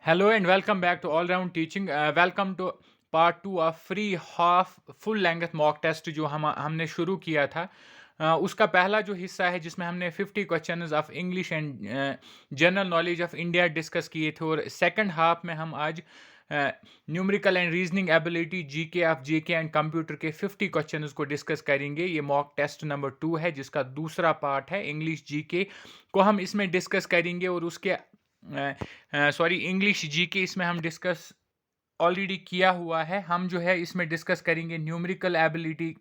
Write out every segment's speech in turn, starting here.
Hello and welcome back to All Round Teaching. Welcome to part two of free half full length mock test जो हमने शुरू किया था। उसका पहला जो हिस्सा है जिसमें हमने 50 questions of English and general knowledge of India discuss किए थे, और सेकंड हाफ में हम आज numerical and reasoning ability GK of GK and computer के 50 क्वेश्चंस को डिस्कस करेंगे। ये मॉक टेस्ट नंबर 2 है जिसका दूसरा पार्ट है। इंग्लिश जीके को हम इसमें डिस्कस करेंगे, और उसके इंग्लिश जीके इसमें हम डिस्कस ऑलरेडी किया हुआ है। हम जो है इसमें डिस्कस करेंगे न्यूमेरिकल एबिलिटी,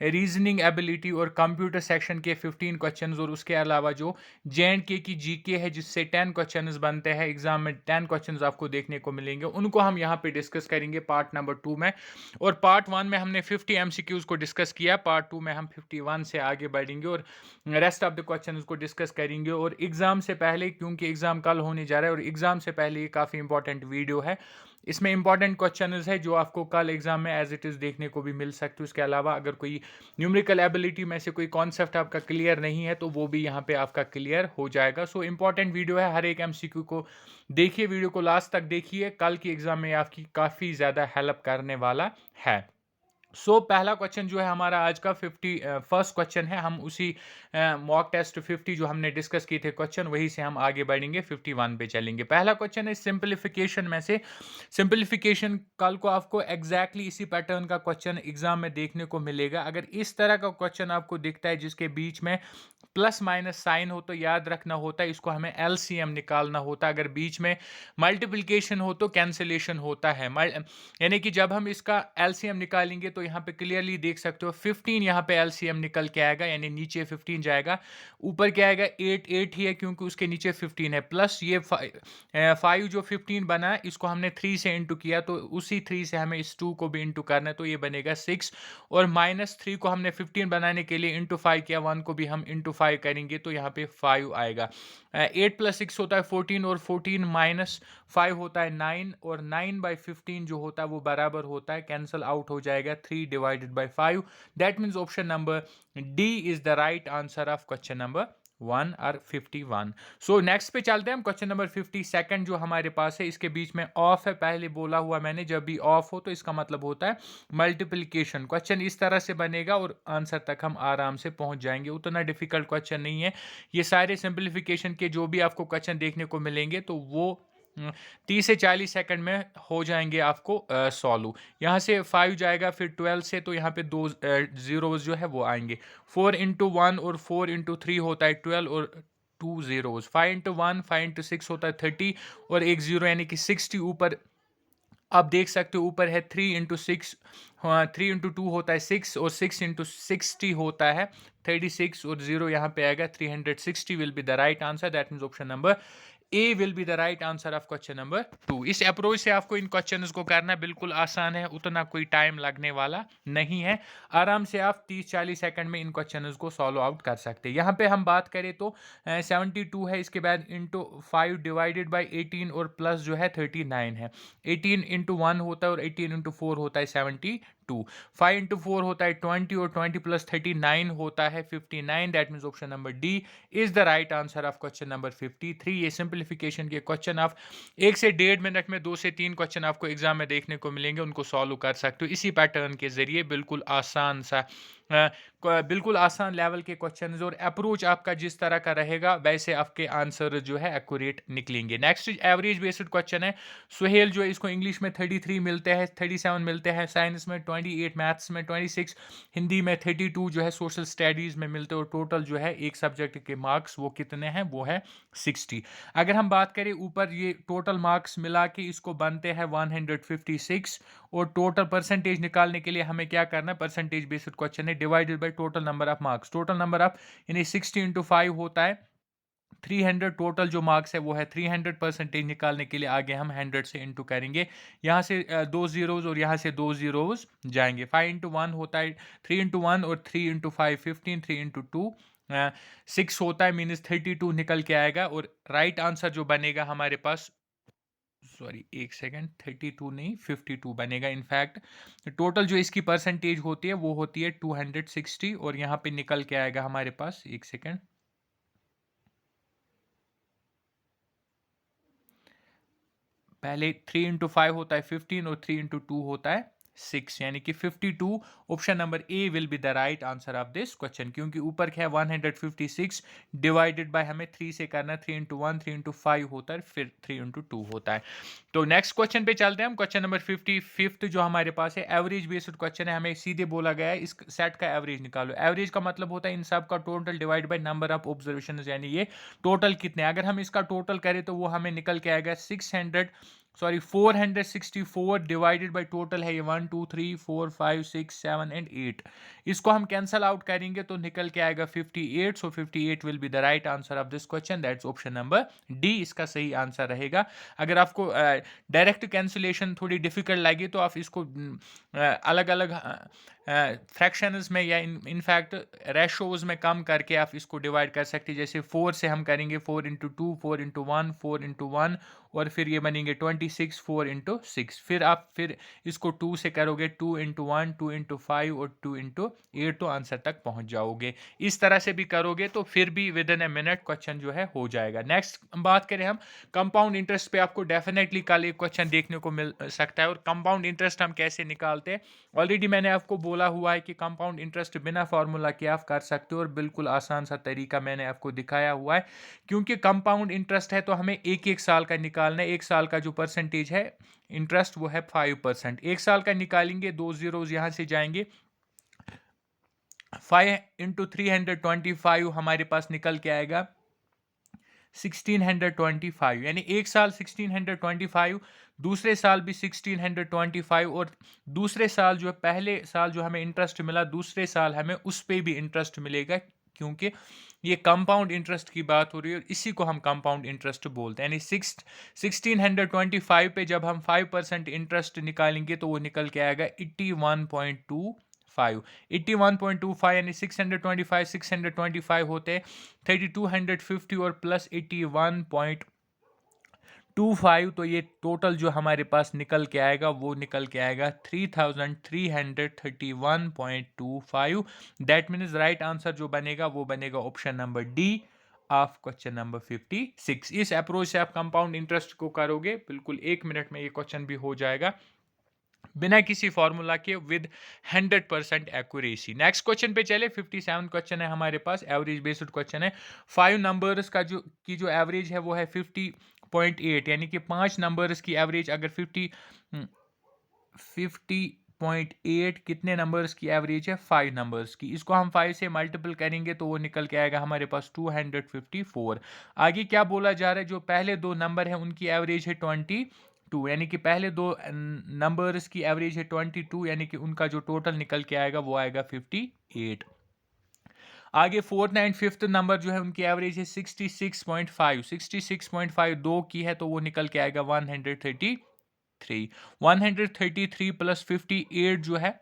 रीजनिंग एबिलिटी और कंप्यूटर सेक्शन के 15 क्वेश्चंस, और उसके अलावा जो जे की जीके है जिससे 10 क्वेश्चंस बनते हैं। एग्जाम में 10 क्वेश्चंस आपको देखने को मिलेंगे, उनको हम यहाँ पे डिस्कस करेंगे पार्ट नंबर 2 में। और पार्ट 1 में हमने 50 एमसीक्यूज को डिस्कस किया, पार्ट 2 में हम 51 से आगे बढ़ेंगे और रेस्ट ऑफ द क्वेश्चंस को डिस्कस करेंगे। और एग्जाम से पहले, क्योंकि एग्जाम कल होने जा रहा है और एग्जाम से पहले ये काफ़ी इंपॉर्टेंट वीडियो है, इसमें इंपॉर्टेंट क्वेश्चन है जो आपको कल एग्जाम में एज इट इज़ देखने को भी मिल सकते हैं। उसके अलावा अगर कोई न्यूमेरिकल एबिलिटी में से कोई कॉन्सेप्ट आपका क्लियर नहीं है तो वो भी यहाँ पे आपका क्लियर हो जाएगा। सो इंपॉर्टेंट वीडियो है, हर एक एमसीक्यू को देखिए, वीडियो को लास्ट तक देखिए, कल की एग्जाम में आपकी काफ़ी ज़्यादा हेल्प करने वाला है। पहला क्वेश्चन जो है हमारा आज का 51st क्वेश्चन है। हम उसी मॉक टेस्ट 50 जो हमने डिस्कस किए थे क्वेश्चन, वही से हम आगे बढ़ेंगे, 51 पे चलेंगे। पहला क्वेश्चन है सिंपलीफिकेशन में से। सिंपलीफिकेशन कल को आपको एग्जैक्टली इसी पैटर्न का क्वेश्चन एग्जाम में देखने को मिलेगा। अगर इस तरह का क्वेश्चन आपको दिखता है जिसके बीच में प्लस माइनस साइन हो तो याद रखना होता है, इसको हमें एलसीएम निकालना होता है। अगर बीच में मल्टीप्लिकेशन हो तो कैंसिलेशन होता है। यानी कि जब हम इसका एलसीएम निकालेंगे तो यहाँ पे क्लियरली देख सकते हो 15 यहाँ पे एलसीएम निकल के आएगा, यानी नीचे 15 जाएगा, ऊपर क्या आएगा 8 ही है क्योंकि उसके नीचे 15 है, प्लस ये 5 जो 15 बना इसको हमने 3 से इंटू किया, तो उसी 3 से हमें इस 2 को भी इंटू करना है, तो ये बनेगा 6। और -3 को हमने 15 बनाने के लिए इंटू 5 किया, 1 को भी हम इंटू 5 करेंगे तो यहाँ पे 5 आएगा। 8 + 6 होता है 14, और 14 - 5 होता है 9, और 9/15 जो होता है वो बराबर होता है, कैंसल आउट हो जाएगा 3/5। That means option number D is the right answer of question number 1 और 51। नेक्स्ट पे चलते हैं हम। क्वेश्चन नंबर 52 जो हमारे पास है, इसके बीच में ऑफ है, पहले बोला हुआ मैंने, जब भी ऑफ हो तो इसका मतलब होता है मल्टीप्लिकेशन। क्वेश्चन इस तरह से बनेगा और आंसर तक हम आराम से पहुंच जाएंगे, उतना डिफिकल्ट क्वेश्चन नहीं है। ये सारे सिंप्लीफिकेशन के जो भी आपको क्वेश्चन देखने को मिलेंगे तो वो 30 से 40 सेकंड में हो जाएंगे आपको सॉल्व। यहाँ से 5 जाएगा, फिर 12 से तो यहाँ पे दो जीरोज जो है वो आएंगे। 4 × 1 और 4 × 3 होता है 12, और 2 जीरोज। 5 × 1 5 × 6 होता है 30, और एक जीरो यानी कि 60 ऊपर। आप देख सकते हो ऊपर है 3 × 6, हाँ 3 × 2 होता है 6, और 6 × 60 होता है 36, और जीरो यहाँ पे आएगा 360 will be the right answer. That means option number A will be the right answer of question number 2। इस अप्रोच से आपको इन क्वेश्चंस को करना बिल्कुल आसान है, उतना कोई टाइम लगने वाला नहीं है। आराम से आप 30-40 सेकंड में इन क्वेश्चंस को सॉल्व आउट कर सकते हैं। यहाँ पे हम बात करें तो 72 है, इसके बाद इंटू 5 डिवाइडेड बाई 18, और प्लस जो है 39 है। 18 × 1 होता है और 18 × 4 होता है 72। 5 × 4 होता है 20, और 20 + 39 होता है 59। That means option number D is the right answer of question number 53। ये सिंप्लीफिकेशन के क्वेश्चन आप 1 से 1.5 मिनट में 2 से 3 क्वेश्चन आपको एग्जाम में देखने को मिलेंगे, उनको सॉल्व कर सकते हो इसी पैटर्न के जरिए। बिल्कुल आसान सा बिल्कुल आसान लेवल के क्वेश्चन, और अप्रोच आपका जिस तरह का रहेगा वैसे आपके आंसर जो है एक्यूरेट निकलेंगे। नेक्स्ट एवरेज बेस्ड क्वेश्चन है। सुहेल जो है इसको इंग्लिश में 33 मिलते हैं, 37 मिलते हैं, साइंस में 28, मैथ्स में 26, हिंदी में 32 जो है, सोशल स्टडीज में मिलते हैं, और टोटल जो है एक सब्जेक्ट के मार्क्स वो कितने हैं, वो है 60। अगर हम बात करें ऊपर ये टोटल मार्क्स मिला के इसको बनते हैं 156, और टोटल परसेंटेज निकालने के लिए हमें क्या करना है, परसेंटेज बेस्ड क्वेश्चन है, divided by total number of marks. Total number of यानी 60 × 5 होता है 300। टोटल जो मार्क्स है वो है 300। परसेंटेज निकालने के लिए आगे हम 100 से इंटू करेंगे, यहाँ से 2 जीरोज और यहाँ से 2 जीरोज जाएंगे। 5 × 1 होता है 3 × 1, और 3 × 5 15, 3 × 2 6 होता है, मीनस 32 निकल के आएगा। और राइट आंसर जो बनेगा हमारे पास, सॉरी एक सेकेंड, 32 नहीं 52 बनेगा। इनफैक्ट टोटल जो इसकी परसेंटेज होती है वो होती है 260, और यहाँ पे निकल के आएगा हमारे पास, एक सेकेंड, पहले 3 इंटू 5 होता है 15 और 3 इंटू 2 होता है 6, यानी कि 52। Option number A will be the right answer of this question, क्योंकि ऊपर क्या है 156 डिवाइडेड बाय हमें 3 से करना है, 3 इंटू 1 3 इंटू 5 होता है, फिर 3 इंटू 2 होता है। तो नेक्स्ट क्वेश्चन पे चलते हैं हम। क्वेश्चन नंबर 55 जो हमारे पास है एवरेज बेस्ड क्वेश्चन है। हमें सीधे बोला गया है इस सेट का एवरेज निकालो। एवरेज का मतलब होता है इन सब का total divide by number of observation, यानी ये टोटल कितने, अगर हम इसका टोटल करें तो वो हमें निकल के आएगा 464 डिवाइडेड बाय टोटल है ये 1 2 3 4 5 6 7 एंड 8। इसको हम कैंसल आउट करेंगे तो निकल के आएगा 58। सो 58 will be the right answer of this question, that's option number D इसका सही आंसर रहेगा। अगर आपको डायरेक्ट कैंसिलेशन थोड़ी डिफिकल्ट लगी तो आप इसको अलग अलग फ्रैक्शंस में या इनफैक्ट रेशोज में कम करके आप इसको डिवाइड कर सकते हैं। जैसे 4 से हम करेंगे 4 इंटू 2 4 इंटू 1 4 इंटू 1 और फिर ये बनेंगे 26 4 इंटू 6। फिर आप इसको 2 से करोगे 2 इंटू 1 2 इंटू 5 और 2 इंटू 8 तो आंसर तक पहुंच जाओगे। इस तरह से भी करोगे तो फिर भी with in a minute question जो है हो जाएगा। नेक्स्ट बात करें हम कंपाउंड इंटरेस्ट पे, आपको डेफिनेटली कल एक क्वेश्चन देखने को मिल सकता है। और कंपाउंड इंटरेस्ट हम कैसे निकालते हैं, ऑलरेडी मैंने आपको बोला हुआ है कि कंपाउंड इंटरेस्ट बिना फार्मूला के आप कर सकते हो और बिल्कुल आसान सा तरीका मैंने आपको दिखाया हुआ है। क्योंकि कंपाउंड इंटरेस्ट है तो हमें एक एक साल का निकालना है। एक साल का जो परसेंटेज है इंटरेस्ट वो है 5%। एक साल का निकालेंगे, 2 जीरोज यहां से जाएंगे, 5 इंटू 325 हमारे पास निकल के आएगा 1625, यानी एक साल 1625, दूसरे साल भी 1625 और दूसरे साल जो पहले साल जो हमें इंटरेस्ट मिला दूसरे साल हमें उस पे भी इंटरेस्ट मिलेगा, क्योंकि ये कंपाउंड इंटरेस्ट की बात हो रही है और इसी को हम कंपाउंड इंटरेस्ट बोलते हैं। यानी 1625 पे जब हम 5% इंटरेस्ट निकालेंगे तो वो निकल के आएगा 81.25। 81.25 यानी 625 होते हैं 3250 और प्लस 81.25, तो ये टोटल जो हमारे पास निकल के आएगा वो निकल के आएगा 3331.25। दैट मीन्स राइट आंसर जो बनेगा वो बनेगा option number D of question number 56। इस अप्रोच से आप कंपाउंड इंटरेस्ट को करोगे बिल्कुल 1 मिनट में ये क्वेश्चन भी हो जाएगा बिना किसी फॉर्मूला के विद 100% एक्यूरेसी। नेक्स्ट क्वेश्चन पे चले। 57 क्वेश्चन है हमारे पास, एवरेज बेस्ड क्वेश्चन है। 5 नंबर्स का जो एवरेज है वो है 50.8, यानी कि 5 नंबर्स की एवरेज अगर 50.8 कितने नंबर्स की एवरेज है 5 नंबर्स की, इसको हम 5 से मल्टीपल करेंगे तो वो निकल के आएगा हमारे पास 254। आगे क्या बोला जा रहा है, जो पहले दो नंबर है उनकी एवरेज है 22, यानी कि पहले दो नंबर्स की एवरेज है 22, यानी कि उनका जो टोटल निकल के आएगा वो आएगा 58। आगे 4th एंड 5th नंबर जो है उनकी एवरेज है 66.5। 66.5 दो की है तो वो निकल के आएगा 133। 133 प्लस 58 जो है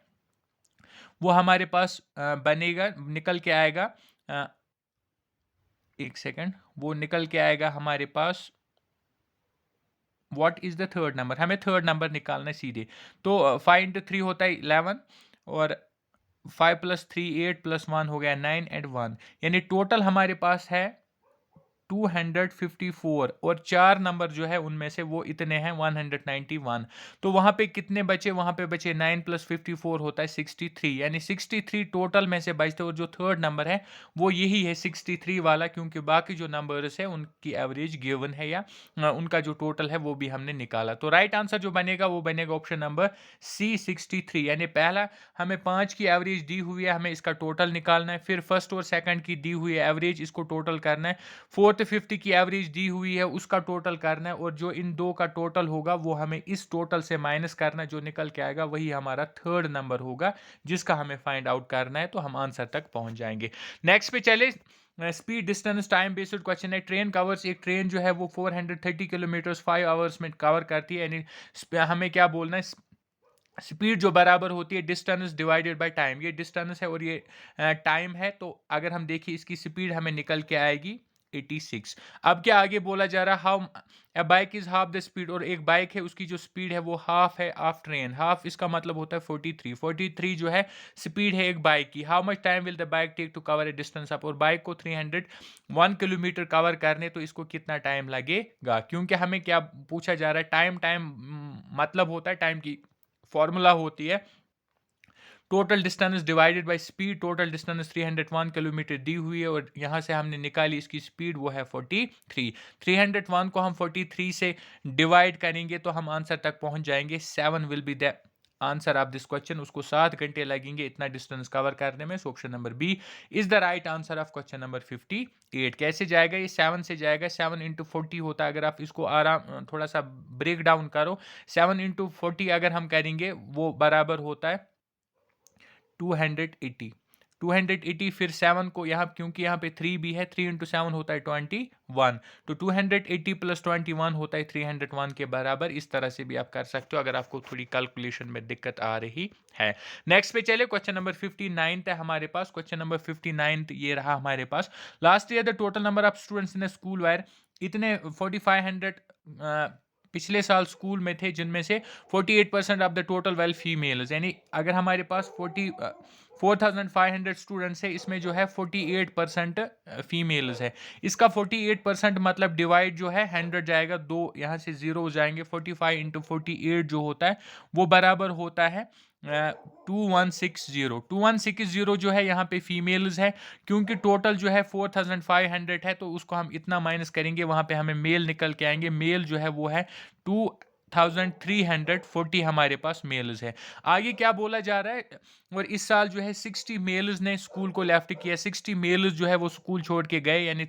वो हमारे पास बनेगा, निकल के आएगा, एक सेकंड, वो निकल के आएगा हमारे पास what is the third number, हमें थर्ड नंबर निकालना है सीधे। तो 5 इंटू 3 होता है 11 और 5 प्लस 3 8 प्लस 1 हो गया 9 एंड 1, यानी टोटल हमारे पास है 254 और 4 नंबर जो है उनमें से वो इतने हैं 191। तो वहां पे कितने बचे, वहां पे बचे 9 प्लस 54 होता है 63, यानी 63 टोटल में से बचते, और जो थर्ड नंबर है वो यही है 63 वाला, क्योंकि बाकी जो नंबर्स है उनकी एवरेज गिवन है या उनका जो टोटल है वो भी हमने निकाला। तो राइट आंसर जो बनेगा वो बनेगा ऑप्शन नंबर सी 63, यानी पहला हमें 5 की एवरेज दी हुई है, हमें इसका टोटल निकालना है, फिर फर्स्ट और सेकंड की दी हुई है एवरेज, इसको टोटल करना है, 4th 5th की एवरेज दी हुई है उसका टोटल करना है, और जो इन दो का टोटल होगा वो हमें इस टोटल से माइनस करना है, जो निकल के आएगा वही हमारा थर्ड नंबर होगा जिसका हमें फाइंड आउट करना है, तो हम आंसर तक पहुंच जाएंगे। नेक्स्ट पे चले। Speed distance time based question है। ट्रेन कवर्स, एक ट्रेन जो है वो 430 किलोमीटर 5 आवर्स में कवर करती है, यानी हमें क्या बोलना है, स्पीड जो बराबर होती है डिस्टेंस डिवाइडेड बाय टाइम। ये डिस्टेंस है और ये टाइम है, तो अगर हम देखिए इसकी स्पीड हमें निकल के आएगी 86। अब क्या आगे बोला जा रहा है, how a bike is half the speed, और एक बाइक है उसकी जो स्पीड है वो हाफ है ऑफ ट्रेन। हाफ इसका मतलब होता है 43। 43 जो है स्पीड है एक बाइक की। How much time will the bike take to cover a distance up, और बाइक को 301 किलोमीटर कवर करने तो इसको कितना टाइम लगेगा। क्योंकि हमें क्या पूछा जा रहा है, टाइम। टाइम मतलब होता है, टाइम की फॉर्मूला होती है total distance divided by speed. Total distance 301 kilometre दी हुई है और यहाँ से हमने निकाली इसकी स्पीड, वो है 43। 301 को हम 43 से डिवाइड करेंगे तो हम आंसर तक पहुंच जाएंगे। 7 will be the answer of this question. उसको 7 घंटे लगेंगे इतना डिस्टेंस कवर करने में। So option number B is the right answer of question number 58। कैसे जाएगा ये? 7 से जाएगा। 7 इंटू 40 होता है, अगर आप इसको आराम थोड़ा सा ब्रेक डाउन करो, 7 इंटू 40 अगर हम करेंगे वो बराबर होता है 280। 280 फिर 7 को यहाँ, क्योंकि यहाँ पे 3 भी है, 3 इंटू 7 होता है 21, तो 280 प्लस 21 होता है 301 के बराबर। इस तरह से भी आप कर सकते हो अगर आपको थोड़ी कैलकुलेशन में दिक्कत आ रही है। नेक्स्ट पे चले, क्वेश्चन नंबर 59 है हमारे पास। क्वेश्चन नंबर 59 ये रहा हमारे पास। Last year the total number of students in school were, इतने 4500 पिछले साल स्कूल में थे, जिनमें से 48% of the total well females, यानी अगर हमारे पास 4500 स्टूडेंट्स है, इसमें जो है 48% फीमेल्स है। इसका 48% मतलब डिवाइड जो है 100 जाएगा, दो यहाँ से जीरो हो जाएंगे। 45 इंटू 48 जो होता है वो बराबर होता है 2160। 2160 जो है यहाँ पे फीमेल्स है, क्योंकि टोटल जो है 4500 है, तो उसको हम इतना माइनस करेंगे, वहां पे हमें मेल निकल के आएंगे। मेल जो है वो है 2340 हमारे पास मेल्स है। आगे क्या बोला जा रहा है, और इस साल जो है 60 मेल्स ने स्कूल को लेफ्ट किया। 60 मेल्स जो है वो स्कूल छोड़ के गए, यानी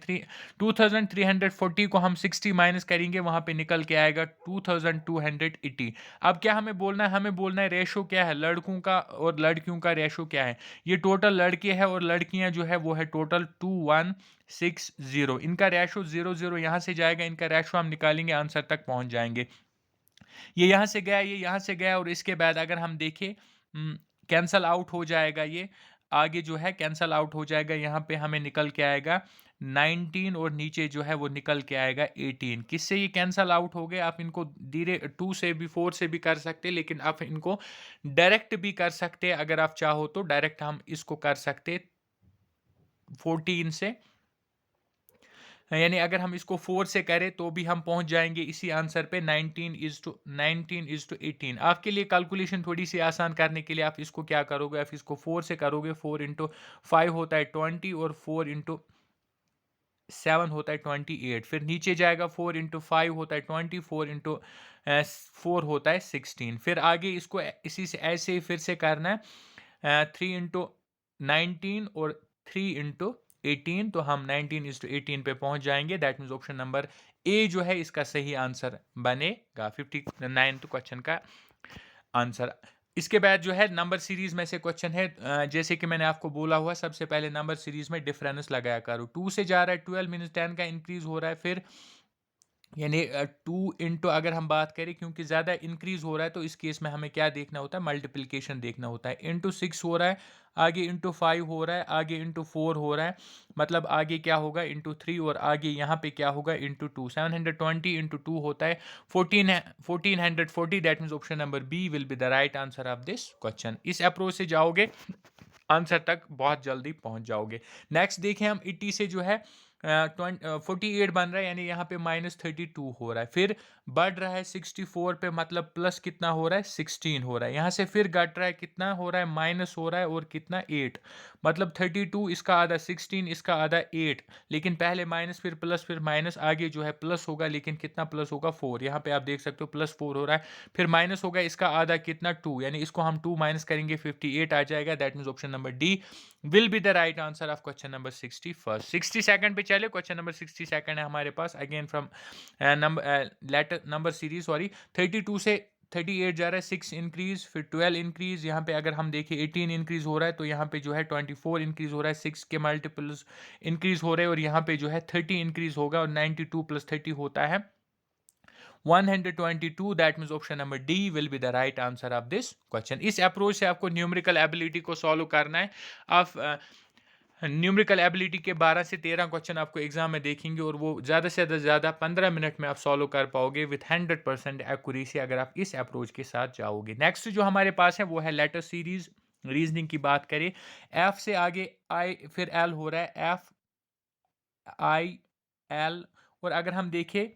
2340 को हम 60 माइनस करेंगे, वहां पे निकल के आएगा 2280। अब क्या हमें बोलना है? हमें बोलना है रेशो क्या है लड़कों का और लड़कियों का, रेशो क्या है। ये टोटल लड़के हैं और लड़कियां जो है वो है टोटल 2160। इनका रेशो 00 यहाँ से जाएगा, इनका रेशो हम निकालेंगे, आंसर तक पहुंच जाएंगे। ये यहाँ से गया, ये यहाँ से गया, और इसके बाद अगर हम देखें कैंसल आउट हो जाएगा, ये आगे जो है कैंसल आउट हो जाएगा। यहाँ पे हमें निकल के आएगा 19 और नीचे जो है वो निकल के आएगा 18। किससे ये कैंसल आउट हो गए? आप इनको धीरे 2 से भी 4 से भी कर सकते, लेकिन आप इनको डायरेक्ट भी कर सकते, अगर आप चाहो तो डायरेक्ट हम इसको कर सकते 14 से, यानी अगर हम इसको 4 से करें तो भी हम पहुंच जाएंगे इसी आंसर पे 19:18। आपके लिए कैलकुलेशन थोड़ी सी आसान करने के लिए आप इसको क्या करोगे, आप इसको 4 से करोगे। 4 इंटू 5 होता है 20 और 4 इंटू 7 होता है 28। फिर नीचे जाएगा 4 इंटू 5 होता है 20, 4 इंटू 4 होता है 16। फिर आगे इसको इसी से ऐसे ही फिर से करना है 3 इंटू 19 और 3 इंटू 18, तो हम 19:18 पे पहुंच जाएंगे। दैट मीन्स ऑप्शन नंबर ए जो है इसका सही आंसर बनेगा 59 क्वेश्चन का आंसर। इसके बाद जो है नंबर सीरीज में से क्वेश्चन है, जैसे कि मैंने आपको बोला हुआ, सबसे पहले नंबर सीरीज में डिफरेंस लगाया करो। 2 से जा रहा है 12 मीन्स 10 का इंक्रीज हो रहा है। फिर यानी 2 इंटू अगर हम बात करें, क्योंकि ज़्यादा इंक्रीज हो रहा है तो इस केस में हमें क्या देखना होता है, मल्टीप्लिकेशन देखना होता है। इंटू 6 हो रहा है, आगे इंटू 5 हो रहा है, आगे इंटू 4 हो रहा है, मतलब आगे क्या होगा इंटू 3, और आगे यहाँ पे क्या होगा इंटू 2। 720 इंटू 2 होता है 1440। That means option number B will be the right answer of this question. इस अप्रोच से जाओगे आंसर तक बहुत जल्दी पहुंच जाओगे। नेक्स्ट देखें हम 80 से जो है 48 बन रहा है, यानी यहाँ पे -32 हो रहा है। फिर बढ़ रहा है 64 पे, मतलब प्लस कितना हो रहा है 16 हो रहा है। यहाँ से फिर घट रहा है, कितना हो रहा है माइनस हो रहा है, और कितना 8, मतलब 32 इसका आधा 16 इसका आधा 8, लेकिन पहले माइनस फिर प्लस फिर माइनस, आगे जो है प्लस होगा, लेकिन कितना प्लस होगा 4। यहाँ पे आप देख सकते हो प्लस 4 हो रहा है, फिर माइनस होगा इसका आधा कितना 2, यानी इसको हम 2 माइनस करेंगे 58 आ जाएगा। That means option number D will be the right answer of question number 61। 62 पे चले, क्वेश्चन नंबर 62 है हमारे पास। Again from letter number series, sorry 32 से 38 जा रहा है, 6 इंक्रीज, फिर 12 इंक्रीज। यहाँ पे अगर हम देखें 18 इंक्रीज हो रहा है, तो यहाँ पे जो है 24 इंक्रीज हो रहा है, 6 के मल्टीपल्स इंक्रीज हो रहे हैं, और यहाँ पे जो है 30 इंक्रीज होगा, और 92 प्लस 30 होता है 122। That means option number D will be the right answer of this question. इस अप्रोच से आपको न्यूमेरिकल एबिलिटी को सॉल्व करना है। आप न्यूमेरिकल एबिलिटी के 12 से 13 क्वेश्चन आपको एग्जाम में देखेंगे और वो ज़्यादा से ज़्यादा 15 मिनट में आप सॉल्व कर पाओगे विथ 100% एक्यूरेसी अगर आप इस अप्रोच के साथ जाओगे। नेक्स्ट जो हमारे पास है वो है लेटर सीरीज रीजनिंग की बात करें। एफ से आगे आई फिर एल हो रहा है, एफ आई एल, और अगर हम देखें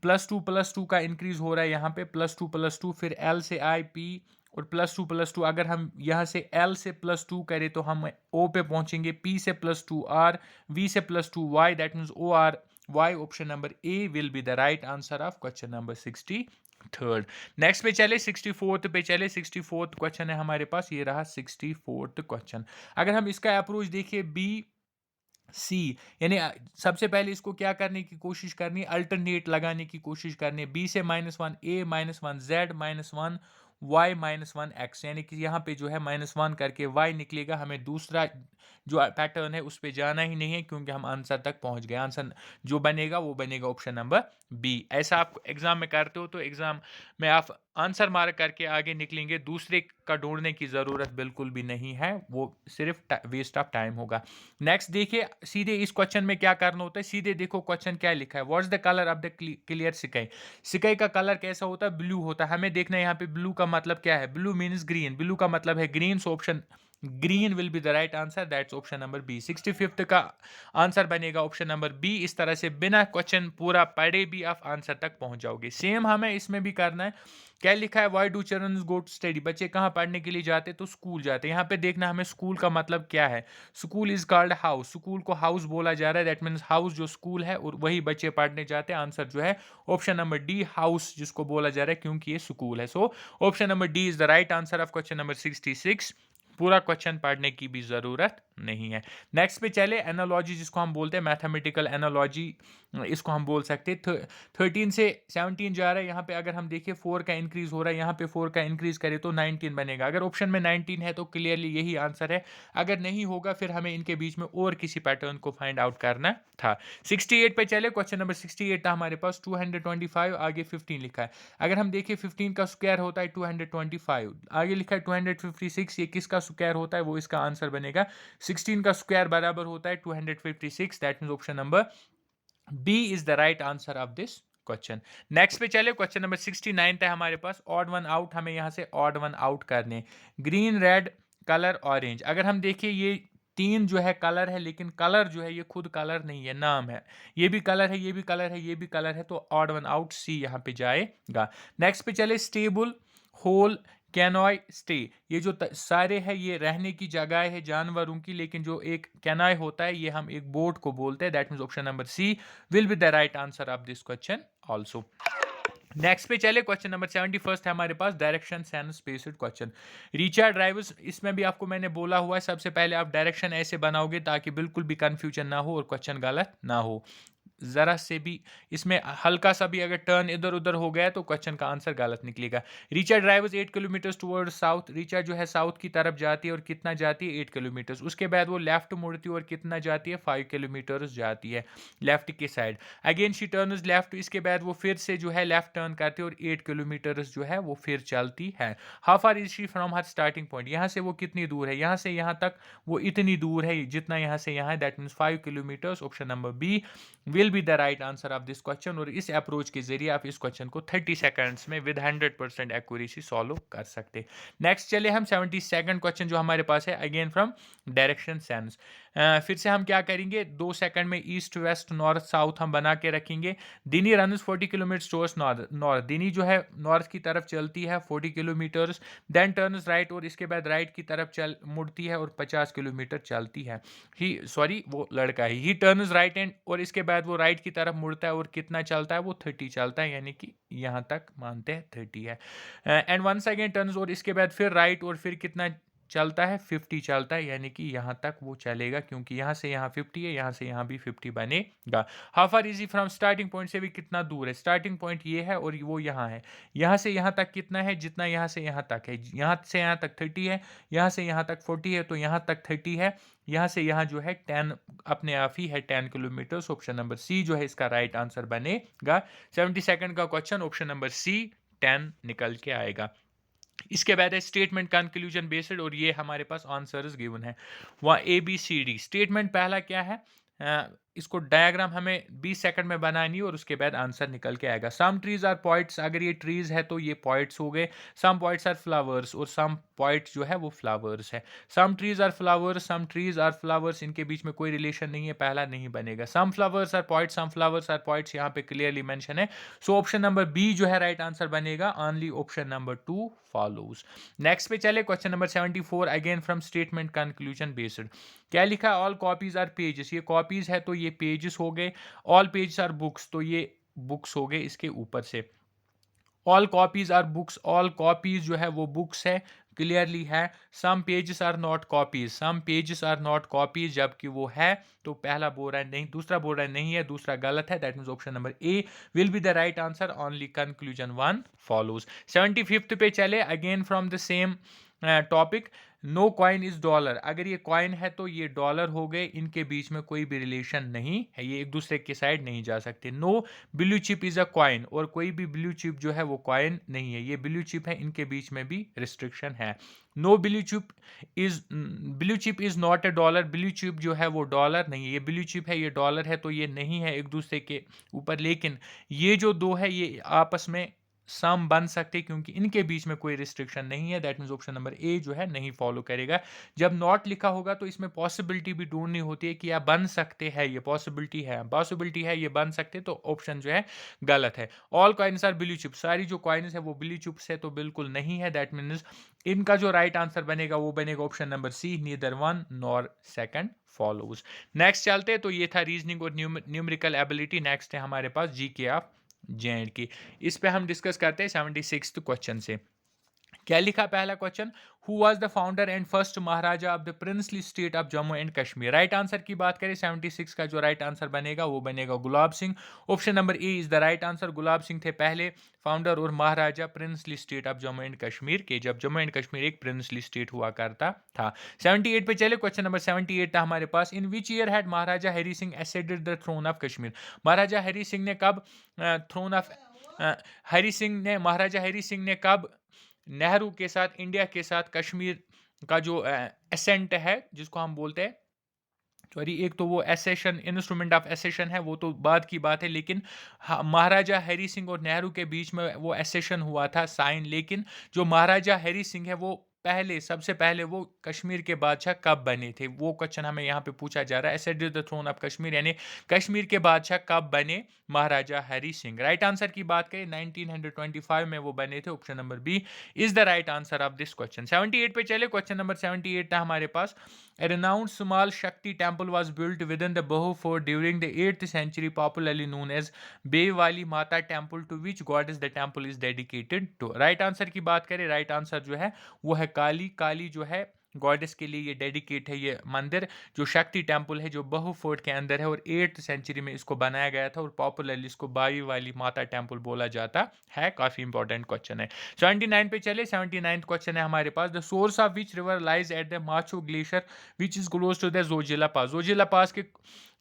+2 का इंक्रीज हो रहा है यहाँ पे +2 फिर एल से आई पी और +2 अगर हम यहाँ से एल से +2 करें तो हम ओ पे पहुंचेंगे, पी से +2 आर, वी से +2 Y, that means O R Y. Option number A will be the right answer of question number 63rd। Next पे चले 64th पे चले। 64th क्वेश्चन है हमारे पास, ये रहा 64th क्वेश्चन। अगर हम इसका अप्रोच देखिए बी सी, यानी सबसे पहले इसको क्या करने की कोशिश करनी है, अल्टरनेट लगाने की कोशिश करनी है। बी से -1 ए -1 जेड -1 वाई -1 एक्स, यानी कि यहाँ पे जो है -1 करके वाई निकलेगा। हमें दूसरा जो पैटर्न है उस पे जाना ही नहीं है क्योंकि हम आंसर तक पहुंच गए। आंसर जो बनेगा वो बनेगा ऑप्शन नंबर बी। ऐसा आप एग्जाम में करते हो तो एग्जाम में आप आंसर मार्क करके आगे निकलेंगे, दूसरे का ढूंढने की ज़रूरत बिल्कुल भी नहीं है, वो सिर्फ वेस्ट ऑफ टाइम होगा। नेक्स्ट देखिए, सीधे इस क्वेश्चन में क्या करना होता है, सीधे देखो क्वेश्चन क्या लिखा है, what's the colour of the clear सिकाई। सिकाई का कलर कैसा होता है, ब्लू होता है। हमें देखना है यहाँ पे ब्लू का मतलब क्या है, ब्लू मीन्स ग्रीन, ब्लू का मतलब है green, so option green will be the right answer, that's option number B. 65th का आंसर बनेगा ऑप्शन नंबर बी। इस तरह से बिना क्वेश्चन पूरा पढ़े भी आप आंसर तक पहुंच जाओगे। सेम हमें इसमें भी करना है। क्या लिखा है, why do children go to study, बच्चे कहाँ पढ़ने के लिए जाते, तो स्कूल जाते हैं। यहाँ पे देखना हमें स्कूल का मतलब क्या है, school is called house, school को हाउस बोला जा रहा है, दैट मीन्स हाउस जो स्कूल है और वही बच्चे पढ़ने जाते हैं। आंसर जो है ऑप्शन नंबर डी, हाउस जिसको बोला जा रहा है क्योंकि ये स्कूल है। So option number D is the right answer of question number 66। पूरा क्वेश्चन पढ़ने की भी जरूरत नहीं है। नेक्स्ट पे चले, एनालॉजी जिसको हम बोलते हैं, मैथमेटिकल एनालॉजी इसको हम बोल सकते हैं। 13 से 17 जा रहा है। यहाँ पे अगर हम देखें 4 का इंक्रीज हो रहा है, यहाँ पे 4 का इंक्रीज करें तो 19 बनेगा। अगर ऑप्शन में 19 है तो क्लियरली यही आंसर है, अगर नहीं होगा फिर हमें इनके बीच में और किसी पैटर्न को फाइंड आउट करना था। 68 पे चले, क्वेश्चन नंबर 68 था हमारे पास, 225 आगे 15 लिखा है। अगर हम देखें 15 का स्क्वायर होता है 225, आगे लिखा है 256, ये किसका स्क्वायर होता है, वो इसका आंसर बनेगा। 16 का स्क्वायर बराबर होता है 256, that means option number B is the right answer of this question. Next पे चले, क्वेश्चन नंबर 69 है हमारे पास, ऑड वन आउट, हमें यहां से ऑड वन आउट करने, ग्रीन रेड कलर ऑरेंज। अगर हम देखिए ये 3 जो है कलर है, लेकिन कलर जो है ये खुद कलर नहीं है, नाम है। ये भी कलर है, ये भी कलर है, ये भी कलर है, तो ऑड वन आउट सी यहाँ पे जाएगा। नेक्स्ट पे चले, स्टेबल, होल, कैनॉय, स्टे। ये जो सारे हैं ये रहने की जगह है जानवरों की, लेकिन जो एक कैनॉय होता है ये हम एक बोट को बोलते हैं, that means option number C will be the right answer of this question also. Next पे चले, क्वेश्चन नंबर 71 है हमारे पास, direction and spaced question. Richard drivers, इसमें भी आपको मैंने बोला हुआ है सबसे पहले आप डायरेक्शन ऐसे बनाओगे ताकि बिल्कुल भी कंफ्यूजन ना हो और क्वेश्चन गलत ना हो। जरा से भी इसमें हल्का सा भी अगर टर्न इधर उधर हो गया तो क्वेश्चन का आंसर गलत निकलेगा। Richa drivers 8 kilometre toward south, Richa जो है साउथ की तरफ जाती है और कितना जाती है 8 किलोमीटर। उसके बाद वो लेफ्ट मुड़ती है और कितना जाती है 5 किलोमीटर जाती है लेफ्ट के side. Again she turns left, इसके बाद वो फिर से जो है लेफ्ट टर्न करती है और 8 किलोमीटर जो है वो फिर चलती है। How far is she from her starting point, यहाँ से वो कितनी दूर है, यहाँ से यहाँ तक वो इतनी दूर है जितना यहाँ से यहाँ है, that means 5 kilometre. Option number B will be the right answer of this question. और इस अप्रोच के जरिए आप इस क्वेश्चन को 30 सेकंड्स में विद 100% एक्यूरेसी सॉल्व कर सकते। नेक्स्ट चले हम 72nd क्वेश्चन जो हमारे पास है, अगेन फ्रॉम डायरेक्शन सेंस। फिर से हम क्या करेंगे, 2 सेकंड में ईस्ट वेस्ट नॉर्थ साउथ हम बना के रखेंगे। दिनी रन्स 40 किलोमीटर टुवर्ड्स नॉर्थ, दिनी जो है नॉर्थ की तरफ चलती है 40 किलोमीटर्स, देन टर्न्स राइट और इसके बाद राइट की तरफ चल मुड़ती है और 50 किलोमीटर चलती है। ही सॉरी वो लड़का है, ही टर्न्स राइट एंड और इसके बाद वो राइट की तरफ मुड़ता है और कितना चलता है, वो 30 चलता है, यानी कि यहाँ तक मानते हैं 30 है। एंड वंस अगेन टर्न्स और इसके बाद फिर राइट और फिर कितना चलता है 50 चलता है, यानी कि यहाँ तक वो चलेगा क्योंकि यहाँ से यहाँ 50 है, यहाँ से यहाँ भी 50 बनेगा। How far is from starting point से भी कितना दूर है, स्टार्टिंग पॉइंट ये है और वो यहाँ है, यहाँ से यहाँ तक कितना है, जितना यहाँ से यहाँ तक है, यहाँ से यहाँ तक 30 है, यहाँ से यहाँ तक 40 है, तो यहाँ तक 30 है, यहाँ से यहाँ जो है 10 अपने आप ही है 10 किलोमीटर। ऑप्शन नंबर सी जो है इसका राइट आंसर बनेगा। 72nd का क्वेश्चन ऑप्शन नंबर सी 10 निकल के आएगा। इसके बाद है स्टेटमेंट कंक्लूजन बेस्ड, और ये हमारे पास आंसर्स गिवन है वहाँ ABCD। स्टेटमेंट पहला क्या है, इसको डायग्राम हमें 20 सेकंड में बनानी है और उसके बाद आंसर निकल के आएगा। सम ट्रीज आर पॉइंट्स, अगर ये ट्रीज है तो ये पॉइंट्स हो गए। सम पॉइंट्स आर फ्लावर्स, और सम पॉइंट्स जो है वो फ्लावर्स है। Some trees are flowers, some trees are flowers, इनके बीच में कोई रिलेशन नहीं है, पहला नहीं बनेगा। Some flowers are points, some flowers are points, यहाँ पे क्लियरली मेंशन है। सो ऑप्शन नंबर बी जो है राइट आंसर बनेगा, only option number 2 follows. Next पे चले, question number 74 again from statement conclusion based. क्या लिखा है, ऑल कॉपीज आर पेजेस, ये कॉपीज है तो ये पेजेस हो गए। ऑल पेजेस आर बुक्स, तो ये बुक्स हो गए इसके ऊपर से। All copies are books, all copies जो है वो बुक्स है, क्लियरली है। Some pages are not copies, some pages are not copies, जबकि वो है, तो पहला बोल रहा है नहीं, दूसरा बोल रहा है नहीं है, दूसरा गलत है, that means option number A will be the right answer, only conclusion 1 follows. 75th पे चले, again from the same topic. No coin is dollar, अगर ये कॉइन है तो ये डॉलर हो गए, इनके बीच में कोई भी रिलेशन नहीं है, ये एक दूसरे के साइड नहीं जा सकते। No blue chip is a coin, और कोई भी ब्लू चिप जो है वो कॉइन नहीं है, ये ब्लू चिप है, इनके बीच में भी रिस्ट्रिक्शन है। No blue chip is not a dollar, blue chip जो है वो डॉलर नहीं है, ये ब्लू चिप है, ये डॉलर है, तो ये नहीं है एक दूसरे के ऊपर। लेकिन ये जो दो है ये आपस में सम बन सकते, क्योंकि इनके बीच में कोई रिस्ट्रिक्शन नहीं है, दैट मींस ऑप्शन नंबर ए जो है नहीं फॉलो करेगा। जब नॉट लिखा होगा तो इसमें पॉसिबिलिटी भी ढूंढनी होती है कि या बन सकते हैं, ये पॉसिबिलिटी है ये बन सकते, तो ऑप्शन जो है गलत है। All coins are blue chip, सारी जो कॉइन्स है वो ब्लू चिप्स है, तो बिल्कुल नहीं है, दैट मीन्स इनका जो राइट आंसर बनेगा वो बनेगा option number C, neither one nor second follows. Next चलते हैं, तो ये था रीजनिंग और न्यूमेरिकल एबिलिटी। नेक्स्ट है हमारे पास जीके ऑफ JNK, इस पे हम डिस्कस करते हैं 76th क्वेश्चन से। क्या लिखा पहला question, who was the founder and first Maharaja of the princely state of Jammu and Kashmir. Right answer की बात करें 76 का जो राइट आंसर बनेगा वो बनेगा Gulab Singh. Option number A is the right answer, Gulab Singh थे पहले फाउंडर और Maharaja princely state of Jammu and Kashmir के, जब जम्मू एंड कश्मीर एक प्रिंसली स्टेट हुआ करता था। 78 पे चले, क्वेश्चन नंबर 78 था हमारे पास, in which year had Maharaja Hari Singh acceded the throne of Kashmir. Maharaja Hari Singh ने कब थ्रोन ऑफ महाराजा हरी सिंह ने कब नेहरू के साथ, इंडिया के साथ कश्मीर का जो एसेंट है जिसको हम बोलते हैं, सॉरी, एक तो वो एसेशन, इंस्ट्रूमेंट ऑफ एसेशन है, वो तो बाद की बात है, लेकिन महाराजा हरी सिंह और नेहरू के बीच में वो एसेशन हुआ था, साइन। लेकिन जो महाराजा हरी सिंह है वो पहले, सबसे पहले वो कश्मीर के बादशाह कब बने थे, वो क्वेश्चन हमें यहाँ पे पूछा जा रहा है। Ascended the throne of Kashmir, यानी कश्मीर के बादशाह कब बने, महाराजा हरी सिंह। राइट आंसर की बात करें 1925 में वो बने थे, option number B is the right answer of this question. 78 पे चले, क्वेश्चन नंबर 78 था हमारे पास, a renowned small Shakti temple was built within the Bahu fort during the 8th century, popularly known as Bewali Mata temple, to which goddess the temple is dedicated to। Right answer की बात करें, right answer जो है वो है काली। काली जो है goddess के लिए ये डेडिकेट है, ये मंदिर जो शक्ति टेम्पल है जो बहु फोर्ट के अंदर है, और 8th सेंचुरी में इसको बनाया गया था, और पॉपुलरली इसको बावी वाली माता टेम्पल बोला जाता है। काफी इंपॉर्टेंट क्वेश्चन है। 79 पे चले, 79th क्वेश्चन है हमारे पास, the source of which river lies at the Machoi glacier which is close to the Zojila pass. Zojila pass के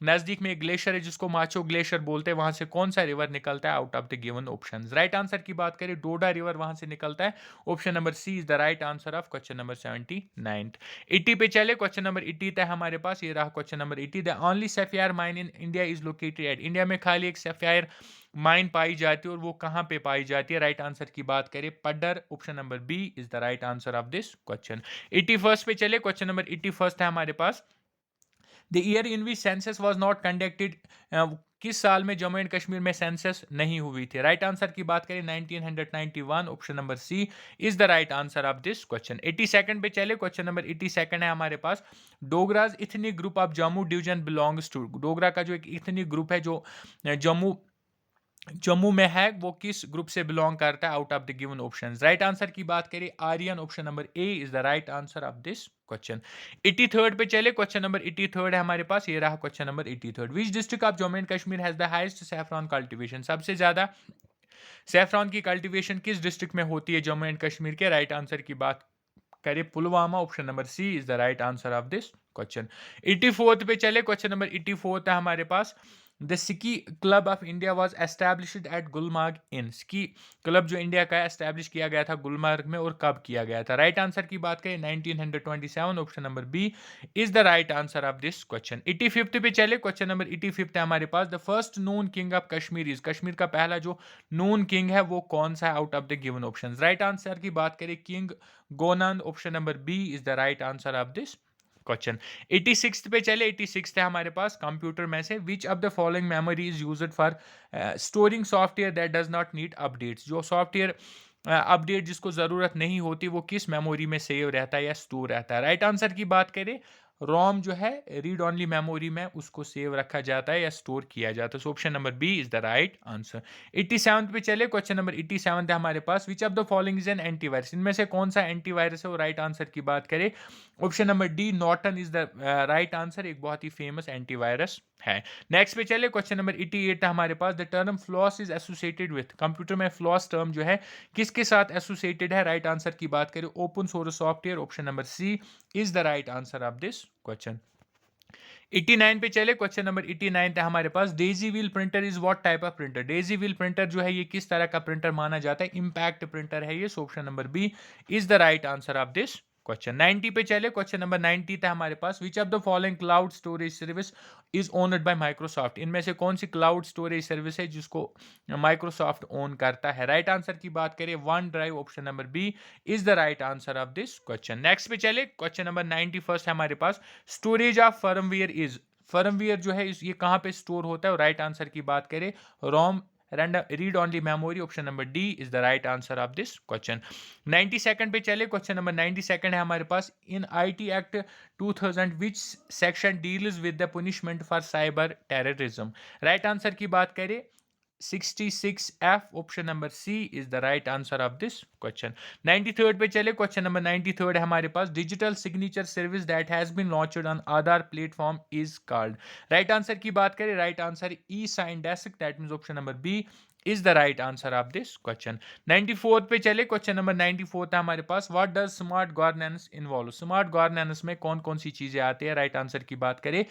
नजदीक में एक ग्लेशियर है जिसको माचो ग्लेशियर बोलते हैं, वहां से कौन सा रिवर निकलता है out of the given options. Right answer की बात करें, डोडा रिवर वहां से निकलता है, option number C is the right answer of question number 79। 80 पे चले, क्वेश्चन नंबर 80 था हमारे पास, ये रहा question number 80, the only sapphire mine in India is located at. India में खाली एक सैफियर माइन पाई जाती है, और वो कहां पे पाई जाती है। राइट आंसर की बात करें Padder, option number B is the right answer of this question. 81 पे चले, क्वेश्चन नंबर 81 है हमारे पास, the year in which census was not conducted, किस साल में जम्मू एंड कश्मीर में सेंसस नहीं हुई थी। राइट आंसर की बात करें 1991, option number C is the right answer of this question. 82 पे चले, क्वेश्चन नंबर 82 है हमारे पास, Dogras ethnic group of Jammu division belongs to. Dogra का जो एक इथनिक ग्रुप है जो जम्मू में है, वो किस ग्रुप से बिलोंग करता है out of the given options. Right answer की बात करें Aryan, option number A is the right answer of this question. 83 पे चले, क्वेश्चन नंबर 83 है हमारे पास, ये रहा question number 83, which district of Jammu and Kashmir has the highest saffron cultivation. सबसे ज्यादा सैफरॉन की कल्टीवेशन किस डिस्ट्रिक्ट में होती है जम्मू एंड कश्मीर के। राइट आंसर की बात करें Pulwama, option number C is the right answer of this question. 84 पे चले, क्वेश्चन नंबर 84 है हमारे पास, the ski club of India was established at Gulmarg in. Ski club जो इंडिया का एस्टैब्लिश किया गया था गुलमर्ग में, और कब किया गया था? राइट आंसर की बात करें 1927, option number B is the right answer of this question. 85 पे चले, क्वेश्चन नंबर 85 है हमारे पास। The first known king of Kashmir is, Kashmir का पहला जो नोन किंग है वो कौन सा है out of the given option? Right answer की बात करें king Gonanda, option number B is the right answer of this question. 86 पे चले, 86 है हमारे पास कंप्यूटर में से। विच of the following memory is used for storing software that does not need updates? जो सॉफ्टवेयर अपडेट जिसको ज़रूरत नहीं होती वो किस मेमोरी में सेव रहता है या स्टोर रहता है? राइट आंसर की बात करें रोम जो है रीड ओनली मेमोरी में उसको सेव रखा जाता है या स्टोर किया जाता है। So option number B is the right answer. 87 पे चले, क्वेश्चन नंबर 87 है हमारे पास। Which of the following is an antivirus? इनमें से कौन सा एंटीवायरस है? वो राइट आंसर की बात करें option number D Norton is the right answer, एक बहुत ही फेमस एंटीवायरस है। नेक्स्ट पे चले, क्वेश्चन नंबर 88 है हमारे पास। The term FLOSS is associated with, computer में फ्लॉस टर्म जो है किसके साथ एसोसिएटेड है? राइट आंसर की बात करें open source software, option number C is the right answer of this question. 89 पे चले, क्वेश्चन नंबर 89 है हमारे पास। Daisy wheel printer is what type of printer? Daisy wheel printer जो है ये किस तरह का प्रिंटर माना जाता है? इंपैक्ट प्रिंटर है ये। Option number B is the right answer of this question. 90 पे चले, क्वेश्चन नंबर 90 था हमारे पास। Which of the following cloud storage service is owned by Microsoft? इनमें से कौन सी क्लाउड स्टोरेज सर्विस है जिसको माइक्रोसॉफ्ट ओन करता है? राइट आंसर की बात करें OneDrive, option number B is the right answer of this question. Next पे चले, क्वेश्चन नंबर 91 है हमारे पास। Storage of firmware is, firmware जो है ये कहां पे स्टोर होता है? और राइट आंसर की बात करें ROM read only memory, option number D is the right answer of this question. 92 पे चले, क्वेश्चन नंबर 92 है हमारे पास। In IT act 2000 which section deals with the punishment for cyber terrorism? Right answer की बात करें 66F, option number C is the right answer of this question. 93 पे चले, क्वेश्चन नंबर 93 है हमारे पास। Digital signature service that has been launched on Aadhaar platform is called? Right answer की बात करें right answer e sign desk, that means option number B is the right answer of this question. 94 पे चले, question number 94 है हमारे पास। What does smart governance involve? Smart governance में कौन कौन सी चीजें आती है? राइट आंसर की बात करें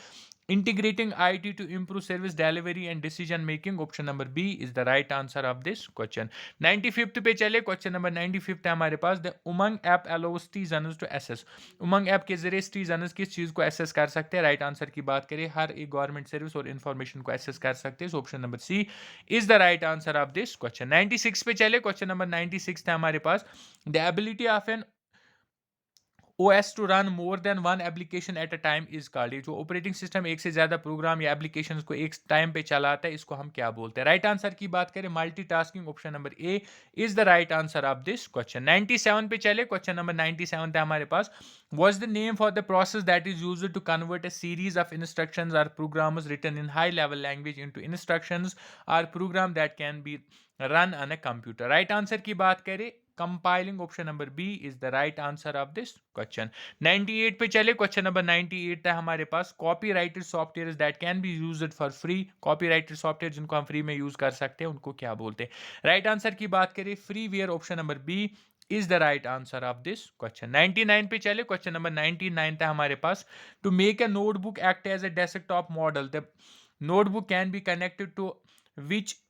integrating IT to improve service delivery and decision making, option number B is the right answer of this question। 95th पे चले, क्वेश्चन नंबर 95 है हमारे पास। The Umang app allows citizens to access, Umang app के जरिए citizens किस चीज को एक्सेस कर सकते हैं? राइट आंसर की बात करें हर एक गवर्नमेंट सर्विस और इंफॉर्मेशन को एक्सेस कर सकते हैं। Option number C is the right answer of this question. 96 पे चले, क्वेश्चन नंबर 96 है हमारे पास। The ability of an OS to run more than one application at a time is called? ये जो ऑपरेटिंग सिस्टम एक से ज्यादा प्रोग्राम या एप्लीकेशंस को एक टाइम पे चलाता है इसको हम क्या बोलते हैं? राइट आंसर की बात करें multitasking, option number A is the right answer of this question. 97 पे चले, क्वेश्चन नंबर 97 है हमारे पास। What's the name for the process that is used to convert a series of instructions or programs written in high level language into instructions or program that can be run on a computer? Right answer की बात करें compiling, option number B is the right answer of this question. 98 पे चले, question number 98 है हमारे पास। Copyrighted software that can be used for free, copyrighted software जिनको हम फ्री में यूज कर सकते हैं उनको क्या बोलते हैं? राइट आंसर की बात करें freeware, option number B is the right answer of this question. 99 पे चले, क्वेश्चन नंबर 99 था हमारे पास। To make a notebook act as a desktop model, the notebook can be connected to which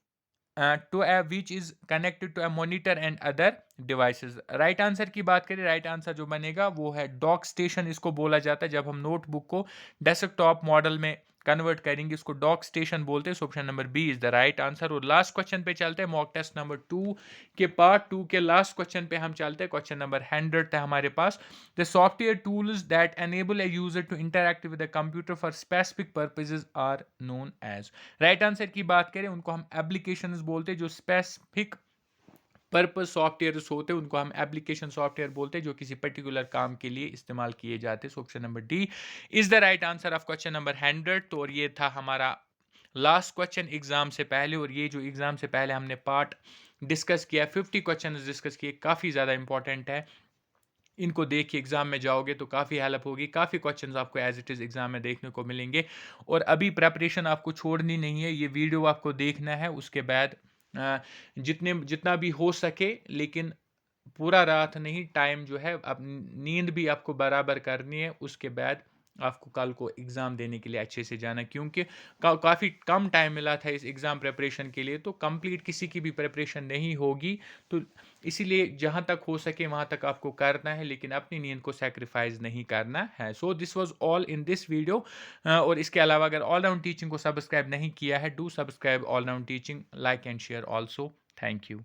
which is connected to a monitor and other devices? Right answer की बात करें right answer जो बनेगा वो है डॉक स्टेशन, इसको बोला जाता है जब हम नोटबुक को डेस्कटॉप मॉडल में कन्वर्ट करेंगे इसको डॉक स्टेशन बोलते हैं। Option number B is the right answer. और लास्ट क्वेश्चन पे चलते हैं, मॉक टेस्ट नंबर 2 के पार्ट 2 के लास्ट क्वेश्चन पे हम चलते हैं। क्वेश्चन नंबर 100 है हमारे पास। The software tools that enable a user to interact with the computer for specific purposes are known as? Right answer की बात करें उनको हम एप्लीकेशंस बोलते हैं, जो स्पेसिफिक पर्पस सॉफ्टवेयर होते हैं उनको हम एप्लीकेशन सॉफ्टवेयर बोलते हैं जो किसी पर्टिकुलर काम के लिए इस्तेमाल किए जाते हैं। Option number D is the right answer of question number 100। तो और ये था हमारा लास्ट क्वेश्चन एग्जाम से पहले, और ये जो एग्जाम से पहले हमने पार्ट डिस्कस किया 50 क्वेश्चन डिस्कस किए, काफ़ी ज़्यादा इंपॉर्टेंट है। इनको देख के एग्जाम में जाओगे तो काफ़ी हेल्प होगी, काफ़ी क्वेश्चंस आपको एज इट इज़ एग्जाम में देखने को मिलेंगे। और अभी प्रेपरेशन आपको छोड़नी नहीं है, ये वीडियो आपको देखना है, उसके बाद जितना भी हो सके, लेकिन पूरा रात नहीं, टाइम जो है अब नींद भी आपको बराबर करनी है, उसके बाद आपको कल को एग्ज़ाम देने के लिए अच्छे से जाना है, क्योंकि काफ़ी कम टाइम मिला था इस एग्ज़ाम प्रिपरेशन के लिए, तो कंप्लीट किसी की भी प्रिपरेशन नहीं होगी। तो इसीलिए जहाँ तक हो सके वहाँ तक आपको करना है, लेकिन अपनी नींद को सैक्रिफाइस नहीं करना है। So this was all in this video. और इसके अलावा अगर ऑल राउंड टीचिंग को सब्सक्राइब नहीं किया है, do subscribe all round teaching, like and share also. Thank you.